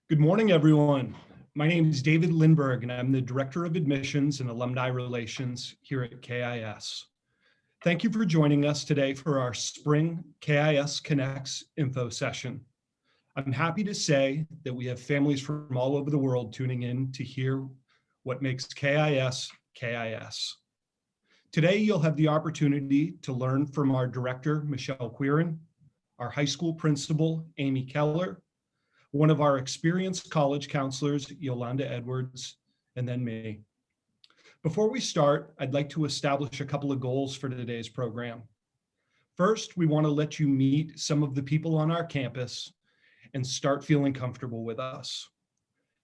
Good morning, everyone. My name is David Lindberg, and I'm the Director of Admissions and Alumni Relations here at KIS. Thank you for joining us today for our Spring KIS Connects info session. I'm happy to say that we have families from all over the world tuning in to hear what makes KIS, KIS. Today, you'll have the opportunity to learn from our Director, Michelle Quirin, our high school principal, Amy Keller, one of our experienced college counselors, Yolanda Edwards, and then me. Before we start, I'd like to establish a couple of goals for today's program. First, we want to let you meet some of the people on our campus and start feeling comfortable with us.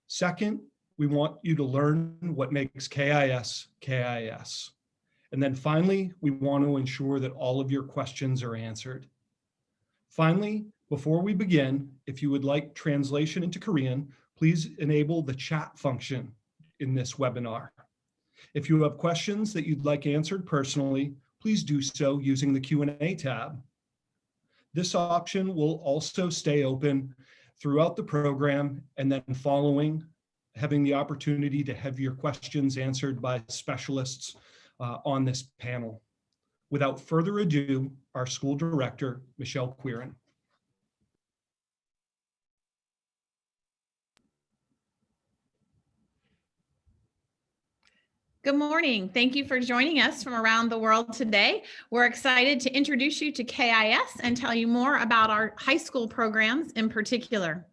Second, we want you to learn what makes KIS, KIS. And then finally, we want to ensure that all of your questions are answered. Finally, before we begin, if you would like translation into Korean, please enable the chat function in this webinar. If you have questions that you'd like answered personally, please do so using the Q&A tab. This option will also stay open throughout the program, and then following, having the opportunity to have your questions answered by specialists on this panel. Without further ado, our school director, Michelle Quirin. Good morning. Thank you for joining us from around the world today. We're excited to introduce you to KIS and tell you more about our high school programs in particular.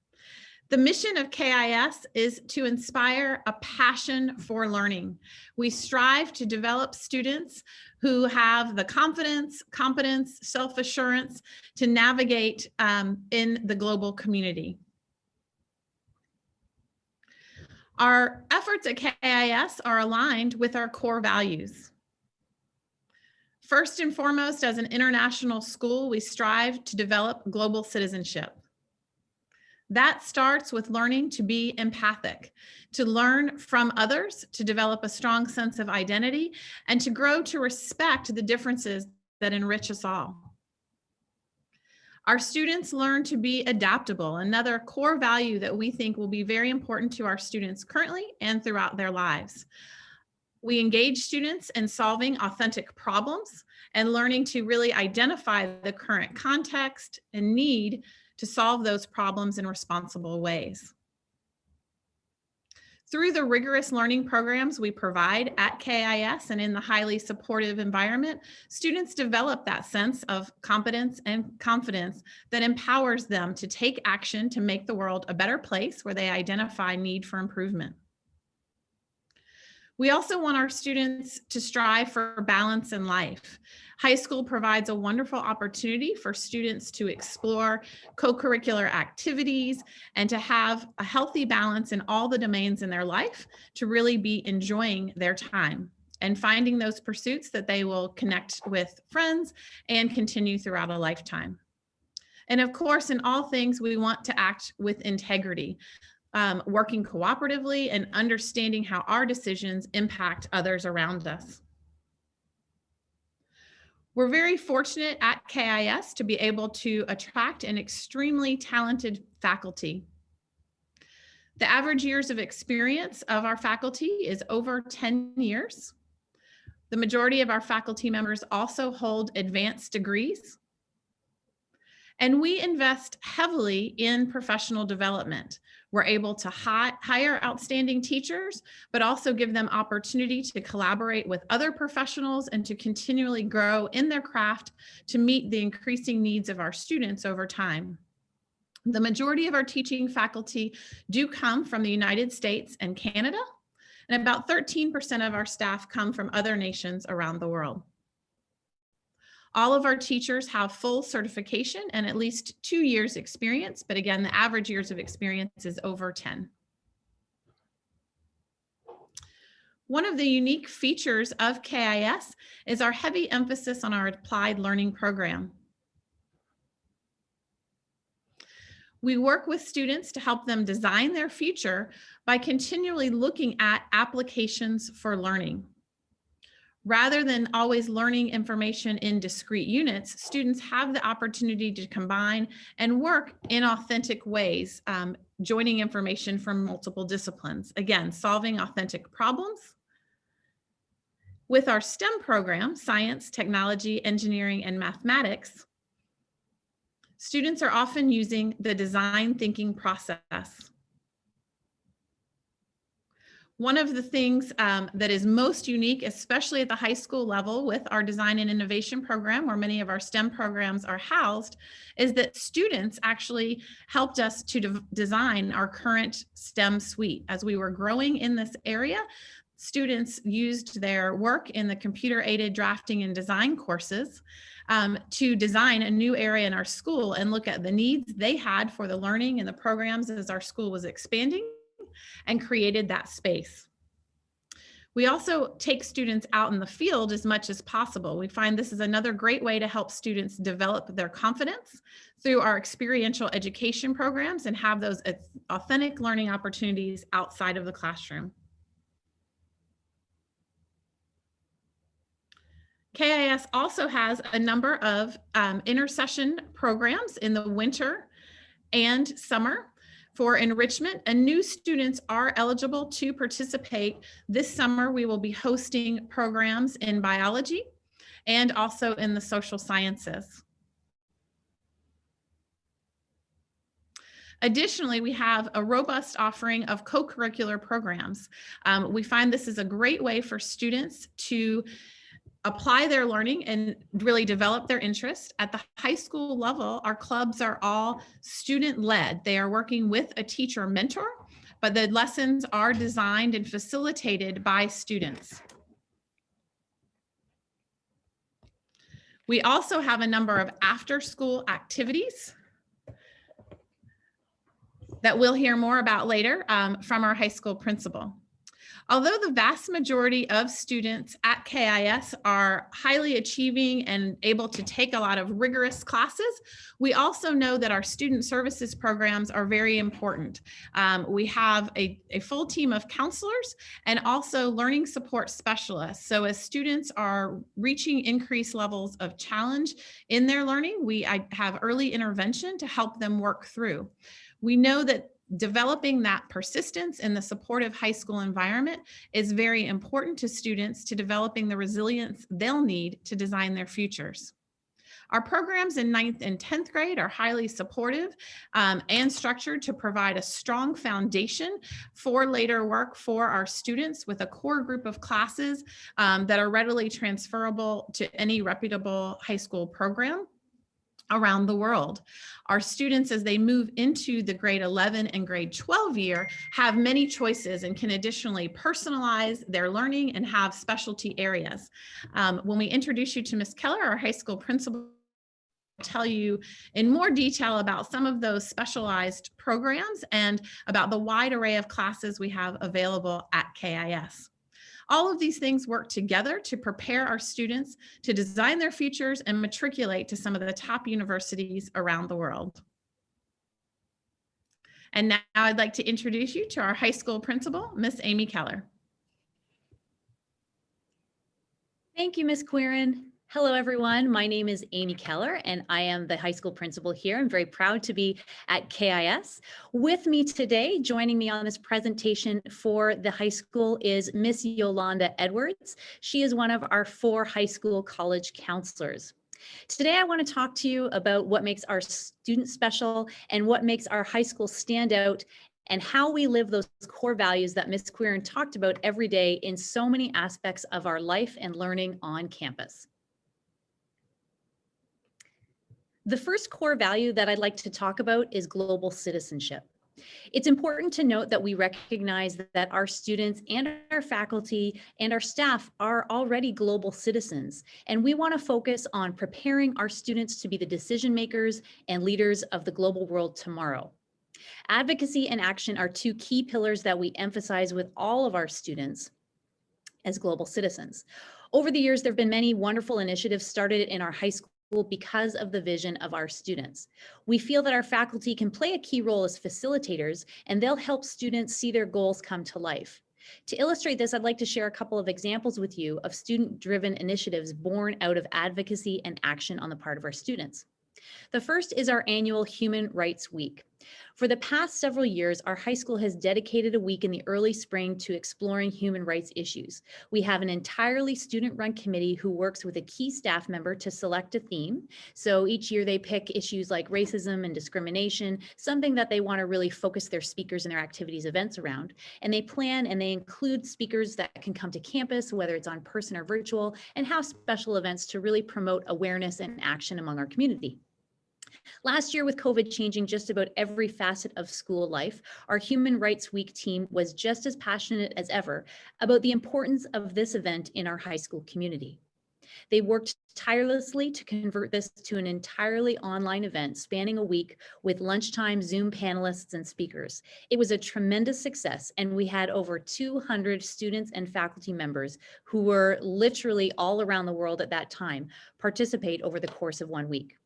The mission of KIS is to inspire a passion for learning. We strive to develop students who have the confidence, competence, self-assurance to navigate in the global community. Our efforts at KIS are aligned with our core values. First and foremost, as an international school, we strive to develop global citizenship. That starts with learning to be empathic, to learn from others, to develop a strong sense of identity, and to grow to respect the differences that enrich us all. Our students learn to be adaptable, another core value that we think will be very important to our students currently and throughout their lives. We engage students in solving authentic problems and learning to really identify the current context and need to solve those problems in responsible ways. Through the rigorous learning programs we provide at KIS and in the highly supportive environment, students develop that sense of competence and confidence that empowers them to take action to make the world a better place where they identify need for improvement. We also want our students to strive for balance in life. High school provides a wonderful opportunity for students to explore co-curricular activities and to have a healthy balance in all the domains in their life to really be enjoying their time and finding those pursuits that they will connect with friends and continue throughout a lifetime. And of course, in all things, we want to act with integrity. Working cooperatively and understanding how our decisions impact others around us. We're very fortunate at KIS to be able to attract an extremely talented faculty. The average years of experience of our faculty is over 10 years. The majority of our faculty members also hold advanced degrees. And we invest heavily in professional development. We're able to hire outstanding teachers, but also give them opportunity to collaborate with other professionals and to continually grow in their craft to meet the increasing needs of our students over time. The majority of our teaching faculty do come from the United States and Canada, and about 13% of our staff come from other nations around the world. All of our teachers have full certification and at least 2 years experience, but again, the average years of experience is over 10. One of the unique features of KIS is our heavy emphasis on our applied learning program. We work with students to help them design their future by continually looking at applications for learning. Rather than always learning information in discrete units, students have the opportunity to combine and work in authentic ways, joining information from multiple disciplines. Again, solving authentic problems. With our STEM program, science, technology, engineering, and mathematics, students are often using the design thinking process. One of the things that is most unique, especially at the high school level with our design and innovation program, where many of our STEM programs are housed, is that students actually helped us to design our current STEM suite. As we were growing in this area, students used their work in the computer-aided drafting and design courses to design a new area in our school and look at the needs they had for the learning and the programs as our school was expanding, and created that space. We also take students out in the field as much as possible. We find this is another great way to help students develop their confidence through our experiential education programs and have those authentic learning opportunities outside of the classroom. KIS also has a number of intercession programs in the winter and summer for enrichment, and new students are eligible to participate. This summer, we will be hosting programs in biology and also in the social sciences. Additionally, we have a robust offering of co-curricular programs. We find this is a great way for students to apply their learning and really develop their interest. At the high school level, our clubs are all student-led. They are working with a teacher mentor, but the lessons are designed and facilitated by students. We also have a number of after-school activities that we'll hear more about later from our high school principal. Although the vast majority of students at KIS are highly achieving and able to take a lot of rigorous classes, we also know that our student services programs are very important. We have a full team of counselors and also learning support specialists. So as students are reaching increased levels of challenge in their learning, we have early intervention to help them work through. We know that developing that persistence in the supportive high school environment is very important to students to developing the resilience they'll need to design their futures. Our programs in 9th and 10th grade are highly supportive and structured to provide a strong foundation for later work for our students with a core group of classes that are readily transferable to any reputable high school program around the world. Our students, as they move into the grade 11 and grade 12 year, have many choices and can additionally personalize their learning and have specialty areas. When we introduce you to Ms. Keller, our high school principal, tell you in more detail about some of those specialized programs and about the wide array of classes we have available at KIS. All of these things work together to prepare our students to design their futures and matriculate to some of the top universities around the world. And now I'd like to introduce you to our high school principal, Miss Amy Keller. Thank you, Ms. Quirin. Hello, everyone. My name is Amy Keller, and I am the high school principal here. I'm very proud to be at KIS. With me today, joining me on this presentation for the high school is Miss Yolanda Edwards. She is one of our 4 high school college counselors. Today, I want to talk to you about what makes our students special and what makes our high school stand out and how we live those core values that Ms. Quirin talked about every day in so many aspects of our life and learning on campus. The first core value that I'd like to talk about is global citizenship. It's important to note that we recognize that our students and our faculty and our staff are already global citizens, and we want to focus on preparing our students to be the decision makers and leaders of the global world tomorrow. Advocacy and action are 2 key pillars that we emphasize with all of our students as global citizens. Over the years, there have been many wonderful initiatives started in our high school because of the vision of our students. We feel that our faculty can play a key role as facilitators, and they'll help students see their goals come to life. To illustrate this, I'd like to share a couple of examples with you of student-driven initiatives born out of advocacy and action on the part of our students. The first is our annual Human Rights Week. For the past several years, our high school has dedicated a week in the early spring to exploring human rights issues. We have an entirely student-run committee who works with a key staff member to select a theme. So each year they pick issues like racism and discrimination, something that they want to really focus their speakers and their activities events around. And they plan and they include speakers that can come to campus, whether it's on person or virtual, and have special events to really promote awareness and action among our community. Last year, with COVID changing just about every facet of school life, our Human Rights Week team was just as passionate as ever about the importance of this event in our high school community. They worked tirelessly to convert this to an entirely online event spanning a week with lunchtime Zoom panelists and speakers. It was a tremendous success, and we had over 200 students and faculty members who were literally all around the world at that time participate over the course of 1 week.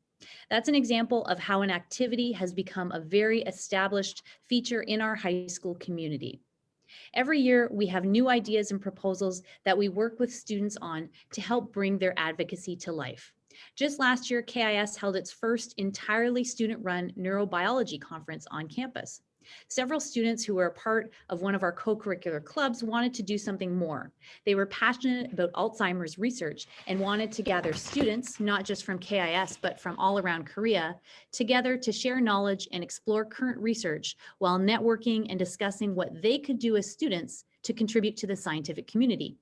That's an example of how an activity has become a very established feature in our high school community. Every year, we have new ideas and proposals that we work with students on to help bring their advocacy to life. Just last year, KIS held its first entirely student-run neurobiology conference on campus. Several students who were a part of one of our co-curricular clubs wanted to do something more. They were passionate about Alzheimer's research and wanted to gather students, not just from KIS, but from all around Korea, together to share knowledge and explore current research while networking and discussing what they could do as students to contribute to the scientific community.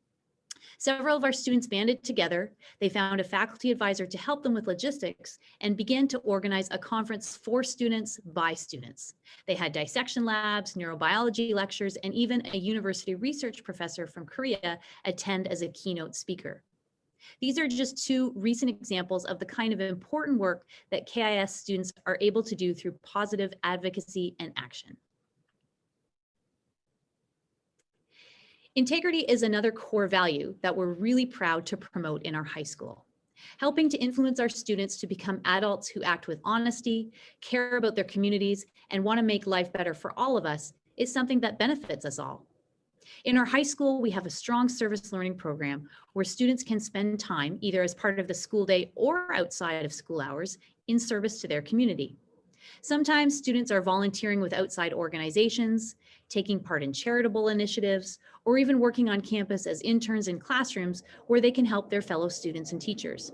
Several of our students banded together. They found a faculty advisor to help them with logistics and began to organize a conference for students by students. They had dissection labs, neurobiology lectures, and even a university research professor from Korea attend as a keynote speaker. These are just two recent examples of the kind of important work that KIS students are able to do through positive advocacy and action. Integrity is another core value that we're really proud to promote in our high school. Helping to influence our students to become adults who act with honesty, care about their communities, and want to make life better for all of us is something that benefits us all. In our high school, we have a strong service learning program where students can spend time, either as part of the school day or outside of school hours, in service to their community. Sometimes students are volunteering with outside organizations, taking part in charitable initiatives, or even working on campus as interns in classrooms where they can help their fellow students and teachers.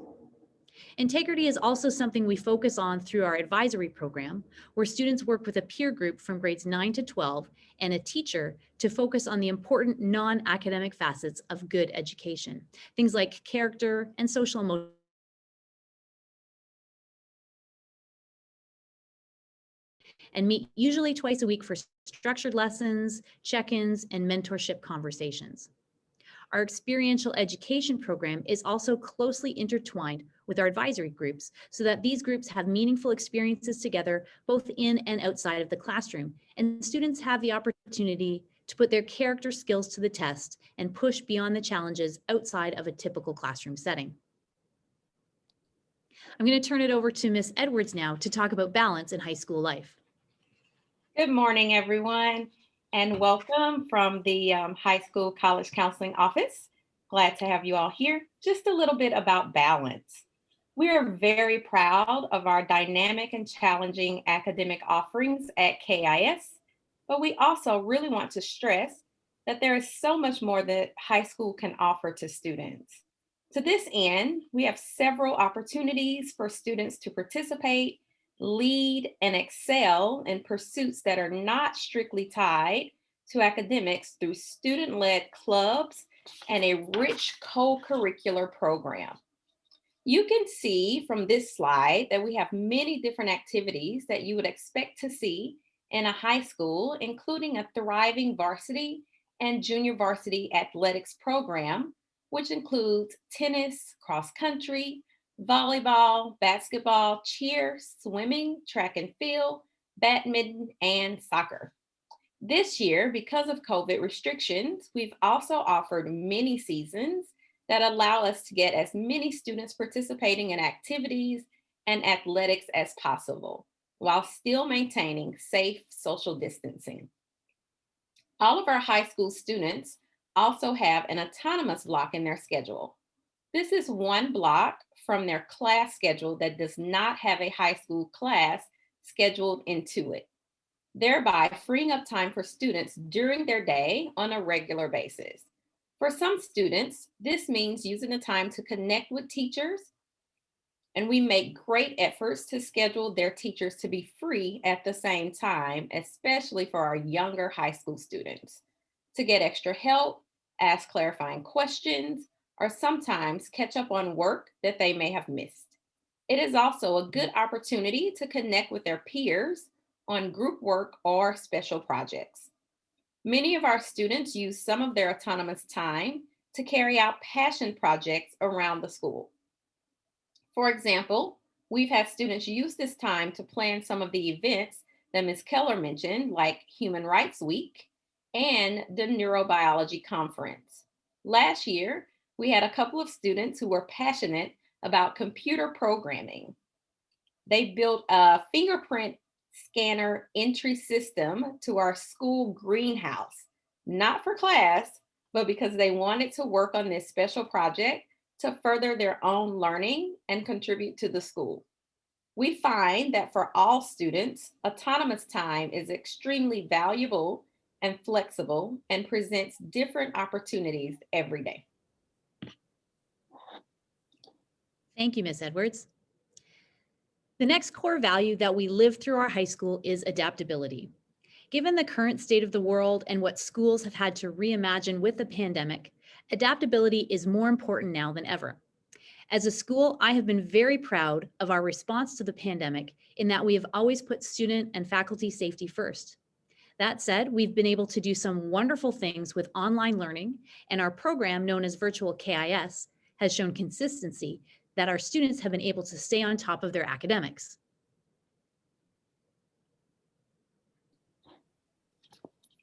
Integrity is also something we focus on through our advisory program, where students work with a peer group from grades 9 to 12 and a teacher to focus on the important non-academic facets of good education, things like character and social emotional and meet usually twice a week for structured lessons, check-ins, and mentorship conversations. Our experiential education program is also closely intertwined with our advisory groups so that these groups have meaningful experiences together, both in and outside of the classroom, and students have the opportunity to put their character skills to the test and push beyond the challenges outside of a typical classroom setting. I'm going to turn it over to Ms. Edwards now to talk about balance in high school life. Good morning, everyone, and welcome from the High School College Counseling Office. Glad to have you all here. Just a little bit about balance. We are very proud of our dynamic and challenging academic offerings at KIS, but we also really want to stress that there is so much more that high school can offer to students. To this end, we have several opportunities for students to participate, lead, and excel in pursuits that are not strictly tied to academics through student-led clubs and a rich co-curricular program. You can see from this slide that we have many different activities that you would expect to see in a high school, including a thriving varsity and junior varsity athletics program, which includes tennis, cross country, volleyball, basketball, cheer, swimming, track and field, badminton, and soccer. This year, because of COVID restrictions, we've also offered mini seasons that allow us to get as many students participating in activities and athletics as possible, while still maintaining safe social distancing. All of our high school students also have an autonomous block in their schedule. This is one block from their class schedule that does not have a high school class scheduled into it, thereby freeing up time for students during their day on a regular basis. For some students, this means using the time to connect with teachers, and we make great efforts to schedule their teachers to be free at the same time, especially for our younger high school students, to get extra help, ask clarifying questions, or sometimes catch up on work that they may have missed. It is also a good opportunity to connect with their peers on group work or special projects. Many of our students use some of their autonomous time to carry out passion projects around the school. For example, we've had students use this time to plan some of the events that Ms. Keller mentioned, like Human Rights Week and the Neurobiology Conference. Last year, we had a couple of students who were passionate about computer programming. They built a fingerprint scanner entry system to our school greenhouse, not for class, but because they wanted to work on this special project to further their own learning and contribute to the school. We find that for all students, autonomous time is extremely valuable and flexible and presents different opportunities every day. Thank you, Ms. Edwards. The next core value that we live through our high school is adaptability. Given the current state of the world and what schools have had to reimagine with the pandemic, adaptability is more important now than ever. As a school, I have been very proud of our response to the pandemic in that we have always put student and faculty safety first. That said, we've been able to do some wonderful things with online learning, and our program known as Virtual KIS has shown consistency that our students have been able to stay on top of their academics.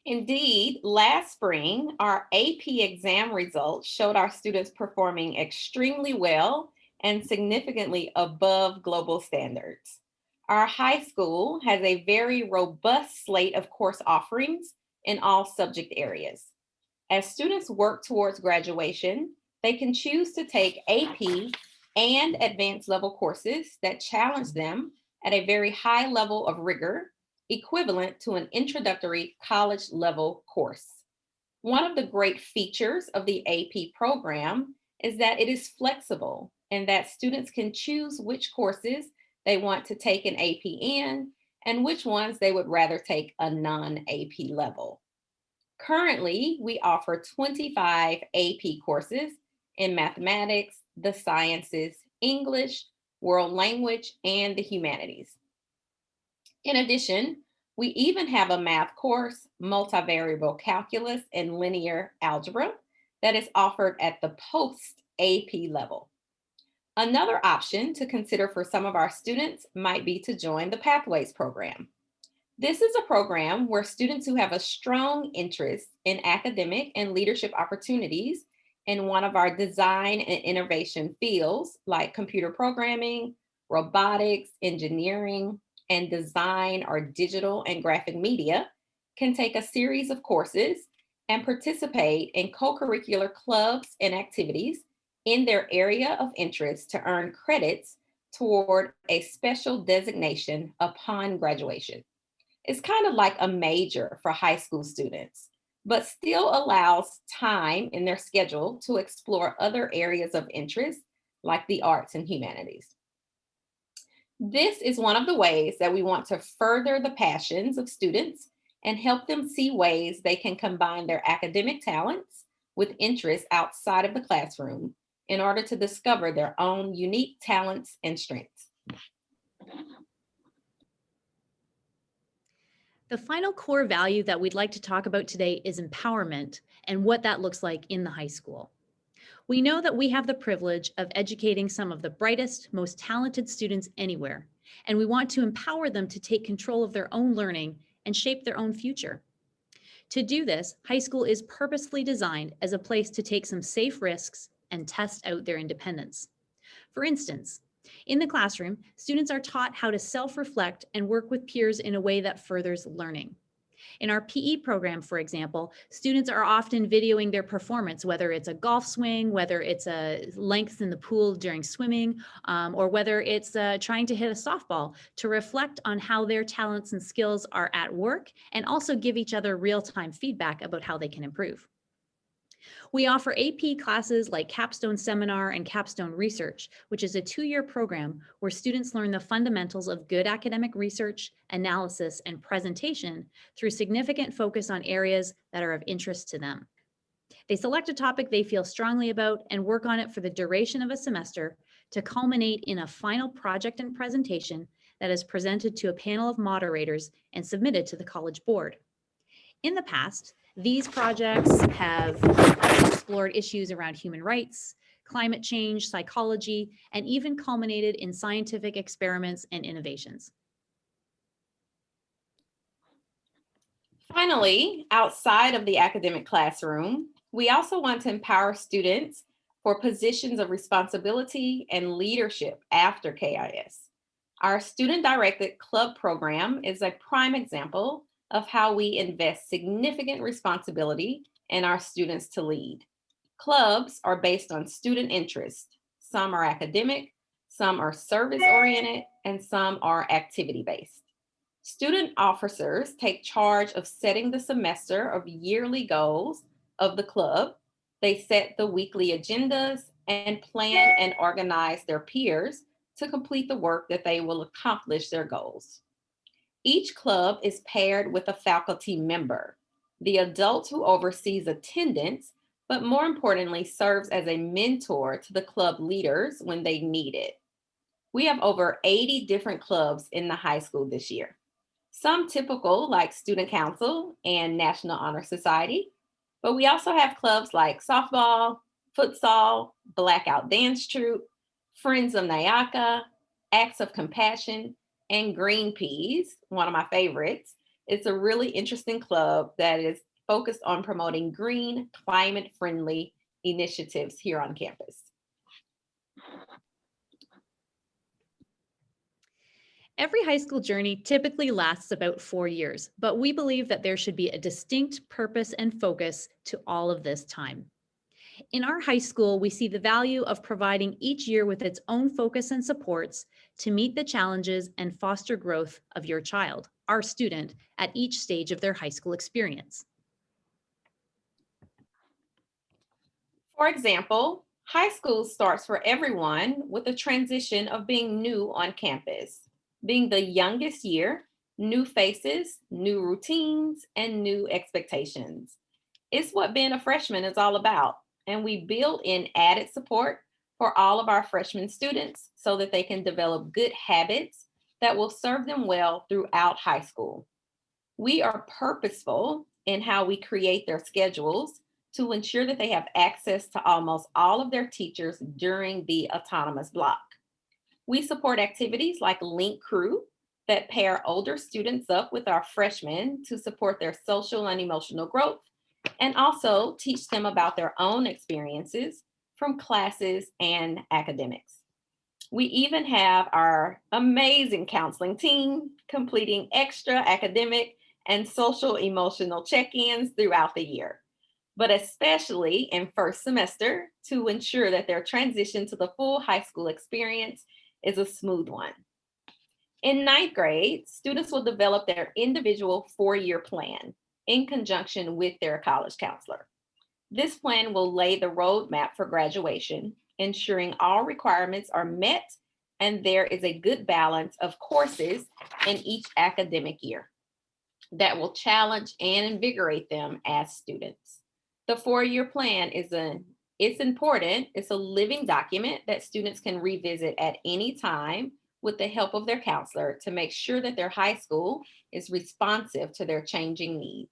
Indeed, last spring, our AP exam results showed our students performing extremely well and significantly above global standards. Our high school has a very robust slate of course offerings in all subject areas. As students work towards graduation, they can choose to take AP and advanced level courses that challenge them at a very high level of rigor, equivalent to an introductory college level course. One of the great features of the AP program is that it is flexible and that students can choose which courses they want to take an AP in and which ones they would rather take a non-AP level. Currently, we offer 25 AP courses in mathematics, the sciences, English, world language, and the humanities. In addition, we even have a math course, multivariable calculus, and linear algebra that is offered at the post-AP level. Another option to consider for some of our students might be to join the Pathways program. This is a program where students who have a strong interest in academic and leadership opportunities in one of our design and innovation fields like computer programming, robotics, engineering, and design or digital and graphic media can take a series of courses and participate in co-curricular clubs and activities in their area of interest to earn credits toward a special designation upon graduation. It's kind of like a major for high school students, but still allows time in their schedule to explore other areas of interest like the arts and humanities. This is one of the ways that we want to further the passions of students and help them see ways they can combine their academic talents with interests outside of the classroom in order to discover their own unique talents and strengths. The final core value that we'd like to talk about today is empowerment and what that looks like in the high school. We know that we have the privilege of educating some of the brightest, most talented students anywhere, and we want to empower them to take control of their own learning and shape their own future. To do this, high school is purposefully designed as a place to take some safe risks and test out their independence. For instance, in the classroom, students are taught how to self-reflect and work with peers in a way that furthers learning. In our PE program, for example, students are often videoing their performance, whether it's a golf swing, whether it's a length in the pool during swimming, or whether it's trying to hit a softball, to reflect on how their talents and skills are at work and also give each other real-time feedback about how they can improve. We offer AP classes like Capstone Seminar and Capstone Research, which is a 2-year program where students learn the fundamentals of good academic research, analysis, and presentation through significant focus on areas that are of interest to them. They select a topic they feel strongly about and work on it for the duration of a semester to culminate in a final project and presentation that is presented to a panel of moderators and submitted to the college board. In the past, these projects have explored issues around human rights, climate change, psychology, and even culminated in scientific experiments and innovations. Finally, outside of the academic classroom, we also want to empower students for positions of responsibility and leadership after KIS. Our student-directed club program is a prime example of how we invest significant responsibility in our students to lead. Clubs are based on student interest. Some are academic, some are service-oriented, and some are activity-based. Student officers take charge of setting the semester of yearly goals of the club. They set the weekly agendas and plan and organize their peers to complete the work that they will accomplish their goals. Each club is paired with a faculty member, the adult who oversees attendance, but more importantly, serves as a mentor to the club leaders when they need it. We have over 80 different clubs in the high school this year. Some typical like Student Council and National Honor Society, but we also have clubs like softball, futsal, Blackout Dance Troupe, Friends of Nayaka, Acts of Compassion, and Green Peas, one of my favorites. It's a really interesting club that is focused on promoting green, climate-friendly initiatives here on campus. Every high school journey typically lasts about 4 years, but we believe that there should be a distinct purpose and focus to all of this time. In our high school, we see the value of providing each year with its own focus and supports to meet the challenges and foster growth of your child, our student, at each stage of their high school experience. For example, high school starts for everyone with a transition of being new on campus. Being the youngest year, new faces, new routines, and new expectations. It's what being a freshman is all about. And we build in added support for all of our freshman students so that they can develop good habits that will serve them well throughout high school. We are purposeful in how we create their schedules to ensure that they have access to almost all of their teachers during the autonomous block. We support activities like Link Crew that pair older students up with our freshmen to support their social and emotional growth, and also teach them about their own experiences from classes and academics. We even have our amazing counseling team completing extra academic and social emotional check-ins throughout the year, but especially in first semester to ensure that their transition to the full high school experience is a smooth one. In ninth grade, students will develop their individual 4-year plan in conjunction with their college counselor. This plan will lay the roadmap for graduation, ensuring all requirements are met and there is a good balance of courses in each academic year that will challenge and invigorate them as students. The 4-year plan it's important. It's a living document that students can revisit at any time with the help of their counselor to make sure that their high school is responsive to their changing needs.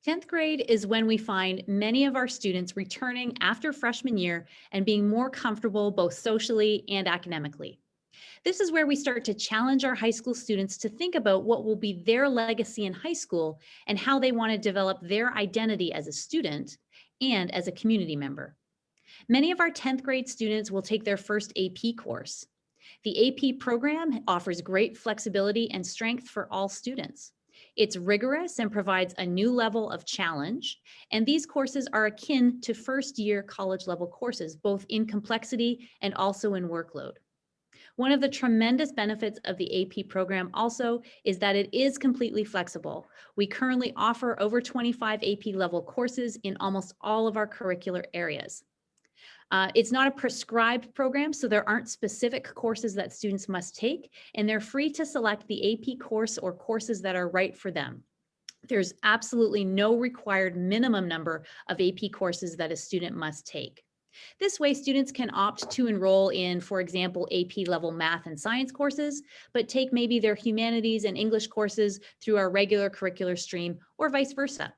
10th grade is when we find many of our students returning after freshman year and being more comfortable both socially and academically. This is where we start to challenge our high school students to think about what will be their legacy in high school and how they want to develop their identity as a student and as a community member. Many of our 10th grade students will take their first AP course. The AP program offers great flexibility and strength for all students. It's rigorous and provides a new level of challenge, and these courses are akin to first-year college-level courses, both in complexity and also in workload. One of the tremendous benefits of the AP program also is that it is completely flexible. We currently offer over 25 AP level courses in almost all of our curricular areas. It's not a prescribed program, so there aren't specific courses that students must take, and they're free to select the AP course or courses that are right for them. There's absolutely no required minimum number of AP courses that a student must take. This way, students can opt to enroll in, for example, AP level math and science courses, but take maybe their humanities and English courses through our regular curricular stream, or vice versa.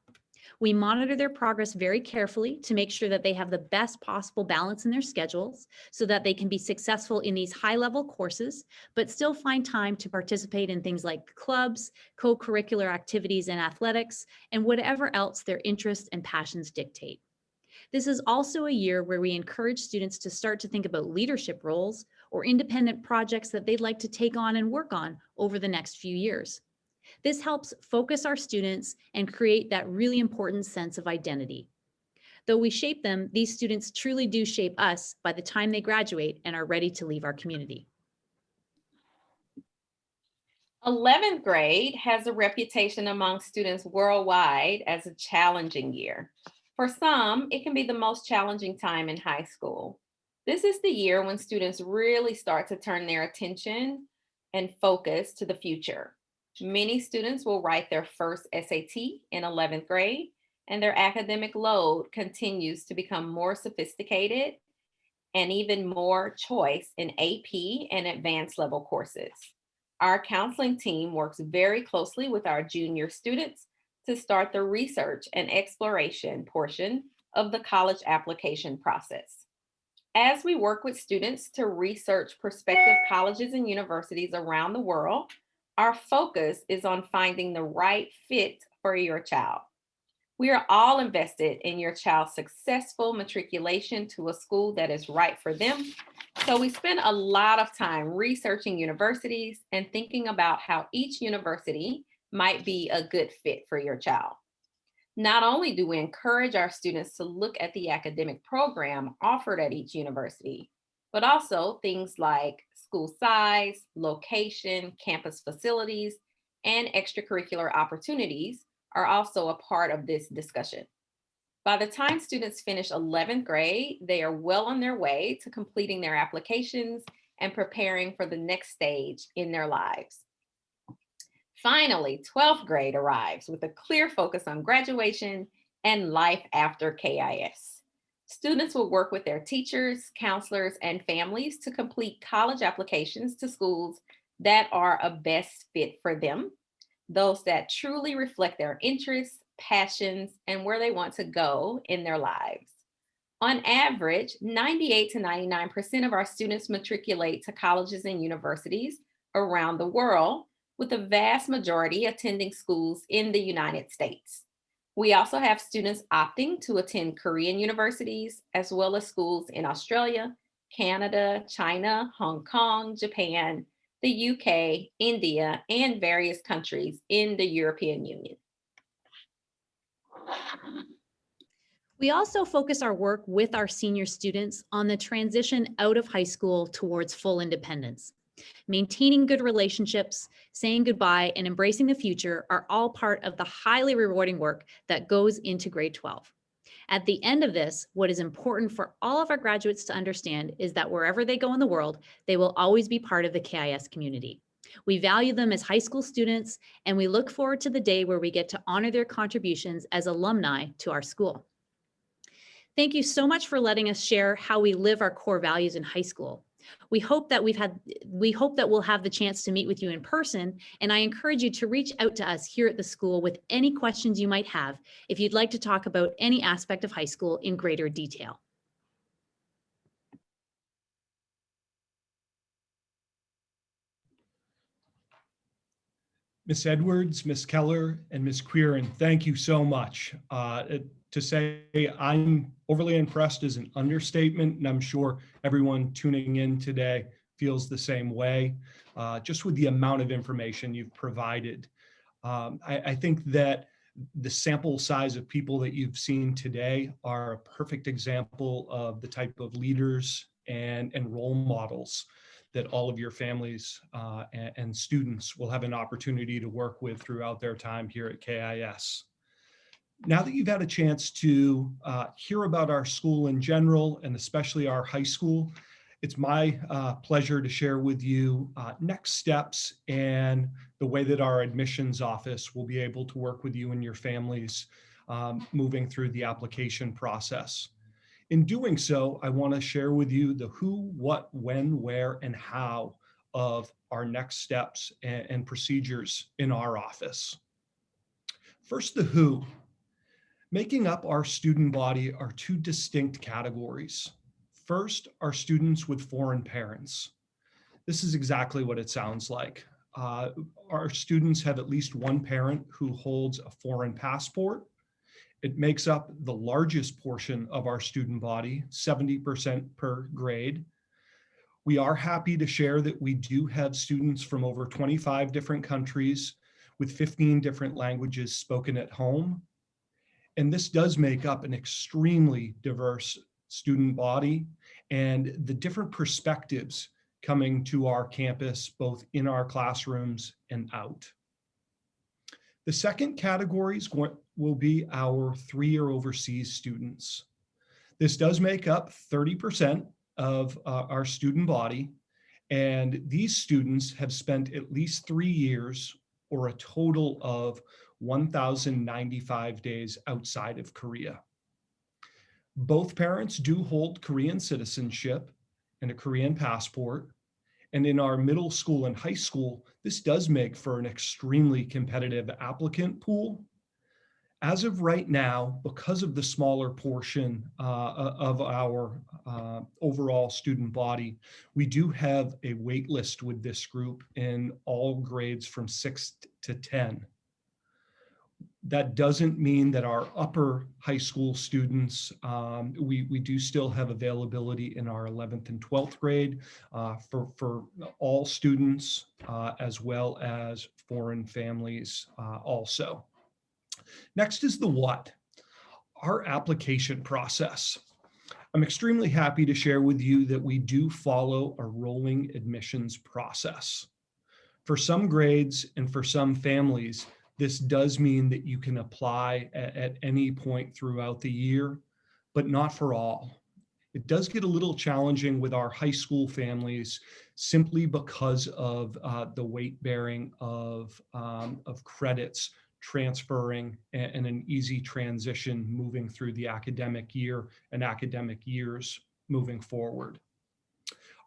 We monitor their progress very carefully to make sure that they have the best possible balance in their schedules so that they can be successful in these high-level courses, but still find time to participate in things like clubs, co-curricular activities and athletics, and whatever else their interests and passions dictate. This is also a year where we encourage students to start to think about leadership roles or independent projects that they'd like to take on and work on over the next few years. This helps focus our students and create that really important sense of identity. Though we shape them, these students truly do shape us by the time they graduate and are ready to leave our community. 11th grade has a reputation among students worldwide as a challenging year. For some, it can be the most challenging time in high school. This is the year when students really start to turn their attention and focus to the future. Many students will write their first SAT in 11th grade, and their academic load continues to become more sophisticated and even more choice in AP and advanced level courses. Our counseling team works very closely with our junior students to start the research and exploration portion of the college application process. As we work with students to research prospective colleges and universities around the world, our focus is on finding the right fit for your child. We are all invested in your child's successful matriculation to a school that is right for them. So we spend a lot of time researching universities and thinking about how each university might be a good fit for your child. Not only do we encourage our students to look at the academic program offered at each university, but also things like school size, location, campus facilities, and extracurricular opportunities are also a part of this discussion. By the time students finish 11th grade, they are well on their way to completing their applications and preparing for the next stage in their lives. Finally, 12th grade arrives with a clear focus on graduation and life after KIS. Students will work with their teachers, counselors, and families to complete college applications to schools that are a best fit for them, those that truly reflect their interests, passions, and where they want to go in their lives. On average, 98 to 99% of our students matriculate to colleges and universities around the world, with the vast majority attending schools in the United States. We also have students opting to attend Korean universities, as well as schools in Australia, Canada, China, Hong Kong, Japan, the UK, India, and various countries in the European Union. We also focus our work with our senior students on the transition out of high school towards full independence. Maintaining good relationships, saying goodbye, and embracing the future are all part of the highly rewarding work that goes into grade 12. At the end of this, what is important for all of our graduates to understand is that wherever they go in the world, they will always be part of the KIS community. We value them as high school students, and we look forward to the day where we get to honor their contributions as alumni to our school. Thank you so much for letting us share how we live our core values in high school. We hope that we'll have the chance to meet with you in person, and I encourage you to reach out to us here at the school with any questions you might have if you'd like to talk about any aspect of high school in greater detail. Ms. Edwards, Ms. Keller, and Ms. Queeran, thank you so much. To say I'm overly impressed is an understatement, and I'm sure everyone tuning in today feels the same way, just with the amount of information you've provided. I think that the sample size of people that you've seen today are a perfect example of the type of leaders and role models that all of your families and students will have an opportunity to work with throughout their time here at KIS. Now that you've had a chance to hear about our school in general, and especially our high school, it's my pleasure to share with you next steps and the way that our admissions office will be able to work with you and your families moving through the application process. In doing so, I want to share with you the who, what, when, where, and how of our next steps and procedures in our office. First, the who. Making up our student body are two distinct categories. First, are students with foreign parents. This is exactly what it sounds like. Our students have at least one parent who holds a foreign passport. It makes up the largest portion of our student body, 70% per grade. We are happy to share that we do have students from over 25 different countries with 15 different languages spoken at home. And this does make up an extremely diverse student body, and the different perspectives coming to our campus, both in our classrooms and out. The second categories will be our 3-year overseas students. This does make up 30% of our student body, and these students have spent at least 3 years or a total of 1,095 days outside of Korea. Both parents do hold Korean citizenship and a Korean passport. And in our middle school and high school, this does make for an extremely competitive applicant pool. As of right now, because of the smaller portion of our overall student body, we do have a wait list with this group in all grades from 6 to 10. That doesn't mean that our upper high school students, we do still have availability in our 11th and 12th grade for all students, as well as foreign families also. Next is the what, our application process. I'm extremely happy to share with you that we do follow a rolling admissions process. For some grades and for some families, this does mean that you can apply at any point throughout the year, but not for all. It does get a little challenging with our high school families simply because of the weight bearing of credits transferring and an easy transition moving through the academic year and academic years moving forward.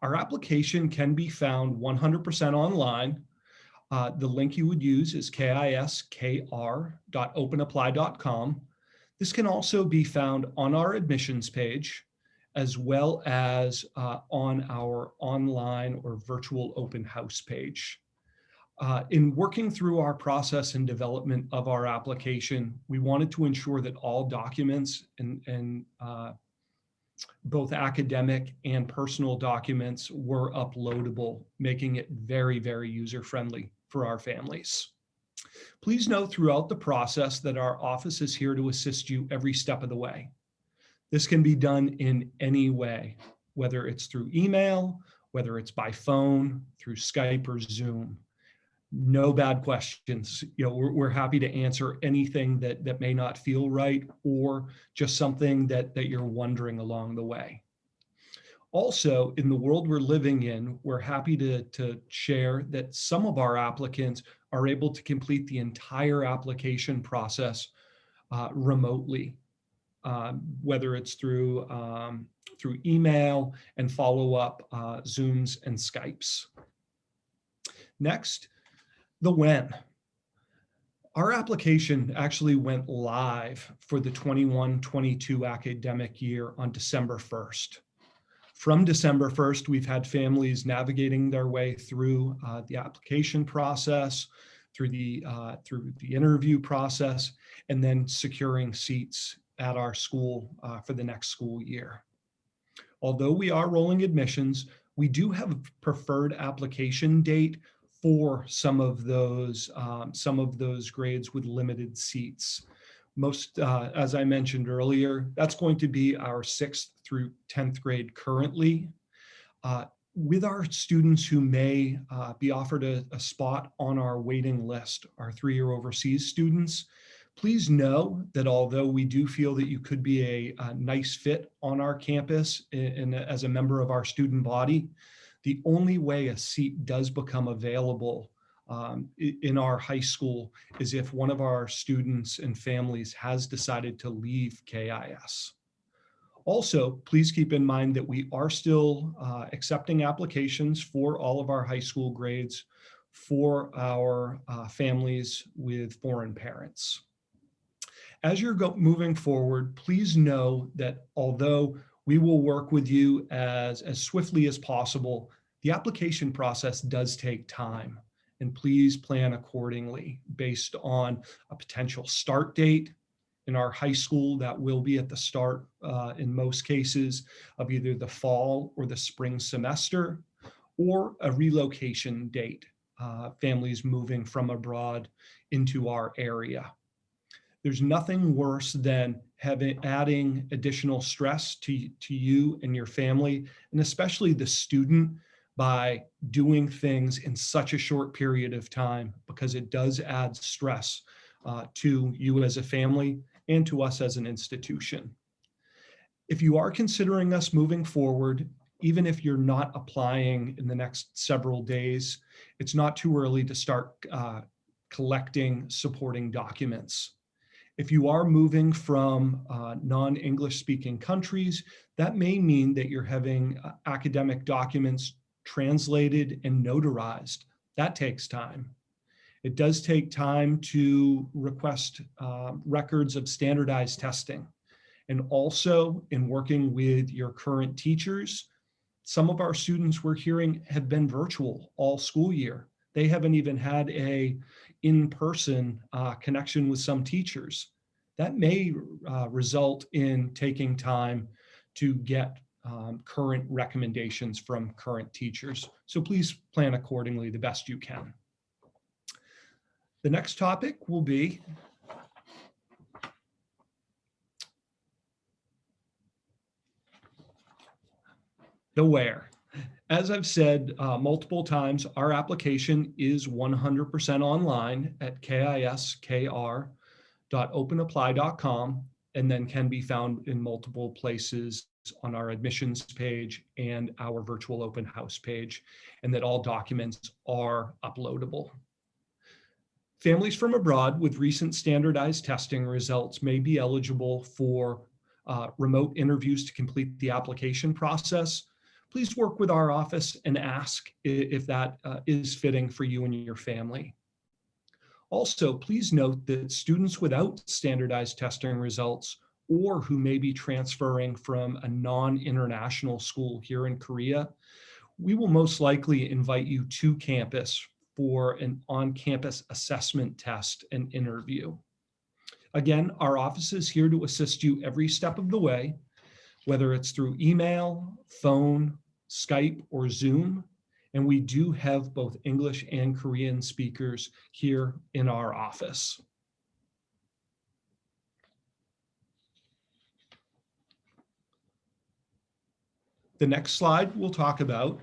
Our application can be found 100% online. The link you would use is kiskr.openapply.com. This can also be found on our admissions page, as well as on our online or virtual open house page. In working through our process and development of our application, we wanted to ensure that all documents and both academic and personal documents were uploadable, making it very, very user-friendly for our families. Please know throughout the process that our office is here to assist you every step of the way. This can be done in any way, whether it's through email, whether it's by phone, through Skype or Zoom. No bad questions. We're happy to answer anything that may not feel right or just something that you're wondering along the way. Also, in the world we're living in, we're happy to share that some of our applicants are able to complete the entire application process remotely, whether it's through email and follow-up Zooms and Skypes. Next, the when. Our application actually went live for the 21-22 academic year on December 1st. From December 1st, we've had families navigating their way through the application process, through the interview process, and then securing seats at our school for the next school year. Although we are rolling admissions, We do have a preferred application date for some of those grades with limited seats. Most, as I mentioned earlier, that's going to be our 6th through 10th grade currently. With our students who may be offered a spot on our waiting list, our 3-year overseas students, please know that although we do feel that you could be a nice fit on our campus as a member of our student body, the only way a seat does become available in our high school is if one of our students and families has decided to leave KIS. Also, please keep in mind that we are still accepting applications for all of our high school grades for our families with foreign parents. As you're moving forward, please know that although we will work with you as swiftly as possible, the application process does take time, and please plan accordingly based on a potential start date. In our high school, that will be at the start, in most cases, of either the fall or the spring semester, or a relocation date, families moving from abroad into our area. There's nothing worse than adding additional stress to you and your family, and especially the student, by doing things in such a short period of time, because it does add stress to you as a family and to us as an institution. If you are considering us moving forward, even if you're not applying in the next several days, it's not too early to start collecting supporting documents. If you are moving from non-English speaking countries, that may mean that you're having academic documents translated and notarized. That takes time. It does take time to request records of standardized testing. And also, in working with your current teachers, some of our students we're hearing have been virtual all school year. They haven't even had a in-person connection with some teachers. That may result in taking time to get current recommendations from current teachers. So please plan accordingly the best you can. The next topic will be the where. As I've said multiple times, our application is 100% online at kiskr.openapply.com, and then can be found in multiple places on our admissions page and our virtual open house page, and that all documents are uploadable. Families from abroad with recent standardized testing results may be eligible for remote interviews to complete the application process. Please work with our office and ask if that is fitting for you and your family. Also, please note that students without standardized testing results, or who may be transferring from a non-international school here in Korea, we will most likely invite you to campus for an on-campus assessment test and interview. Again, our office is here to assist you every step of the way, whether it's through email, phone, Skype, or Zoom. And we do have both English and Korean speakers here in our office. The next slide we'll talk about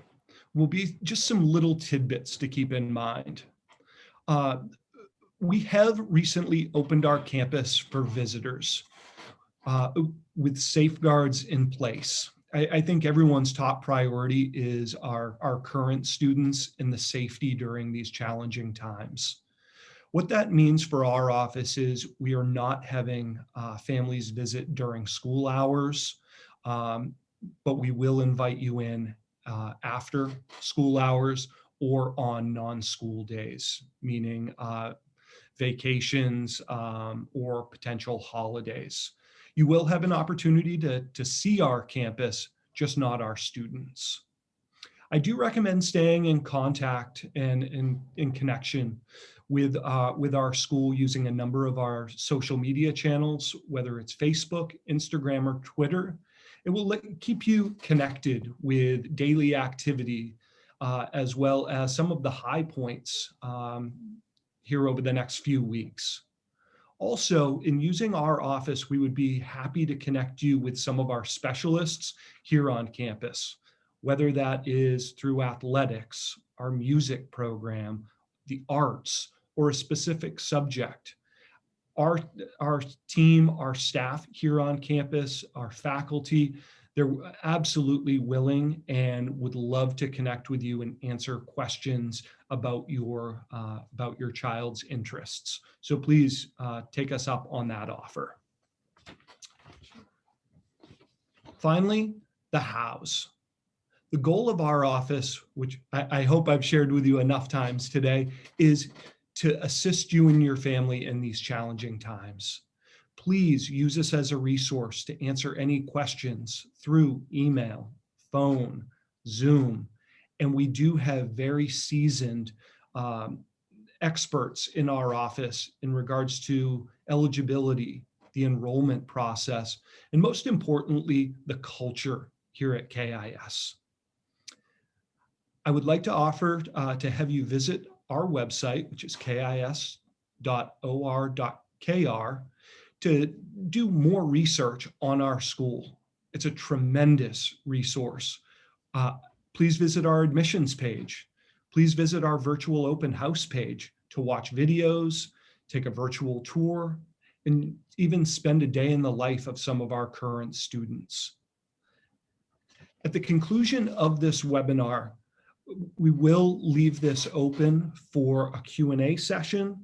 will be just some little tidbits to keep in mind. We have recently opened our campus for visitors with safeguards in place. I think everyone's top priority is our current students and the safety during these challenging times. What that means for our office is we are not having families visit during school hours, but we will invite you in after school hours or on non-school days, meaning vacations or potential holidays. You will have an opportunity to see our campus, just not our students. I do recommend staying in contact and in connection with our school using a number of our social media channels, whether it's Facebook, Instagram, or Twitter, It will keep you connected with daily activity, as well as some of the high points here over the next few weeks. Also, in using our office, we would be happy to connect you with some of our specialists here on campus, whether that is through athletics, our music program, the arts, or a specific subject. Our team, our staff here on campus, our faculty, they're absolutely willing and would love to connect with you and answer questions about your child's interests. So please take us up on that offer. Finally, the hows. The goal of our office, which I hope I've shared with you enough times today, is to assist you and your family in these challenging times. Please use us as a resource to answer any questions through email, phone, Zoom, and we do have very seasoned experts in our office in regards to eligibility, the enrollment process, and most importantly, the culture here at KIS. I would like to offer to have you visit our website, which is kis.or.kr, to do more research on our school. It's a tremendous resource. Please visit our admissions page. Please visit our virtual open house page to watch videos, take a virtual tour, and even spend a day in the life of some of our current students. At the conclusion of this webinar, we will leave this open for a Q&A session.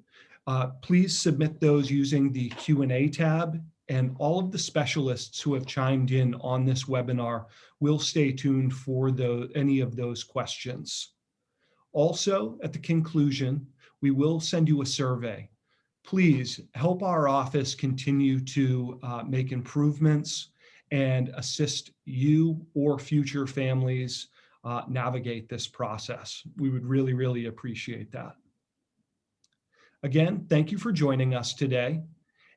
Please submit those using the Q&A tab, and all of the specialists who have chimed in on this webinar will stay tuned for any of those questions. Also, at the conclusion, we will send you a survey. Please help our office continue to make improvements and assist you or future families navigate this process. We would really, really appreciate that. Again, thank you for joining us today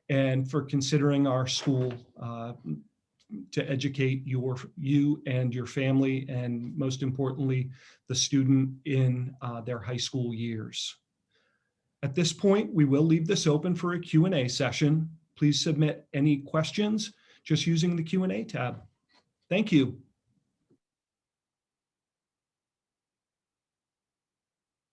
and for considering our school to educate you and your family, and most importantly, the student in their high school years. At this point, we will leave this open for a Q&A session. Please submit any questions just using the Q&A tab. Thank you.